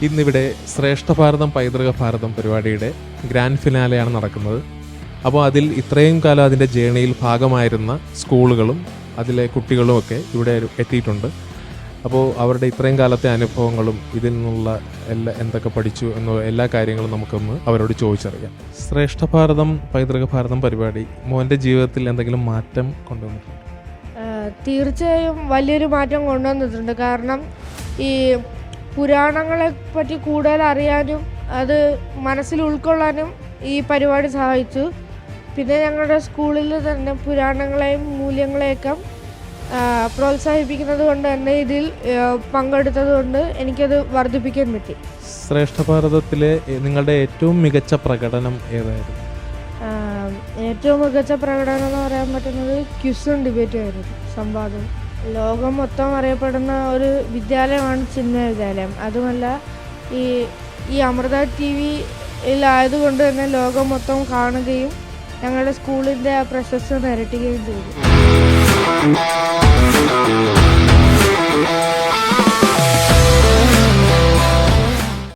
ഇന്നിവിടെ ശ്രേഷ്ഠ ഭാരതം പൈതൃക ഭാരതം പരിപാടിയുടെ ഗ്രാൻഡ് ഫിനാലെയാണ് നടക്കുന്നത്. അപ്പോൾ അതിൽ ഇത്രയും കാലം അതിൻ്റെ ജേണിയിൽ ഭാഗമായിരുന്ന സ്കൂളുകളും അതിലെ കുട്ടികളുമൊക്കെ ഇവിടെ എത്തിയിട്ടുണ്ട്. അപ്പോൾ അവരുടെ ഇത്രയും കാലത്തെ അനുഭവങ്ങളും ഇതിൽ നിന്നുള്ള എന്തൊക്കെ പഠിച്ചു എന്ന എല്ലാ കാര്യങ്ങളും നമുക്കൊന്ന് അവരോട് ചോദിച്ചറിയാം. ശ്രേഷ്ഠ ഭാരതം പൈതൃക ഭാരതം പരിപാടി മോൻ്റെ ജീവിതത്തിൽ എന്തെങ്കിലും മാറ്റം കൊണ്ടുവന്നിട്ടുണ്ട്? തീർച്ചയായും വലിയൊരു മാറ്റം കൊണ്ടുവന്നിട്ടുണ്ട്. കാരണം ഈ പുരാണങ്ങളെ പറ്റി കൂടുതൽ അറിയാനും അത് മനസ്സിൽ ഉൾക്കൊള്ളാനും ഈ പരിപാടി സഹായിച്ചു. പിന്നെ ഞങ്ങളുടെ സ്കൂളിൽ തന്നെ പുരാണങ്ങളെയും മൂല്യങ്ങളെയൊക്കെ പ്രോത്സാഹിപ്പിക്കുന്നത് കൊണ്ട് തന്നെ ഇതിൽ പങ്കെടുത്തത് കൊണ്ട് എനിക്കത് വർദ്ധിപ്പിക്കാൻ പറ്റി. ശ്രേഷ്ഠ ഭാരതത്തിലെ നിങ്ങളുടെ ഏറ്റവും മികച്ച പ്രകടനം ഏതായിരുന്നു? ഏറ്റവും മികച്ച പ്രകടനം എന്ന് പറയാൻ പറ്റുന്നത് ക്വിസും ഡിബേറ്റും ആയിരുന്നു. സംവാദം. ലോകം മൊത്തം അറിയപ്പെടുന്ന ഒരു വിദ്യാലയമാണ് ചിന്മയ വിദ്യാലയം. അതുമല്ല ഈ അമൃത TV-യിലായതുകൊണ്ട് തന്നെ ലോകം മൊത്തം കാണുകയും ഞങ്ങളുടെ സ്കൂളിൻ്റെ ആ പ്രശസ്തി നിരട്ടുകയും ചെയ്തു.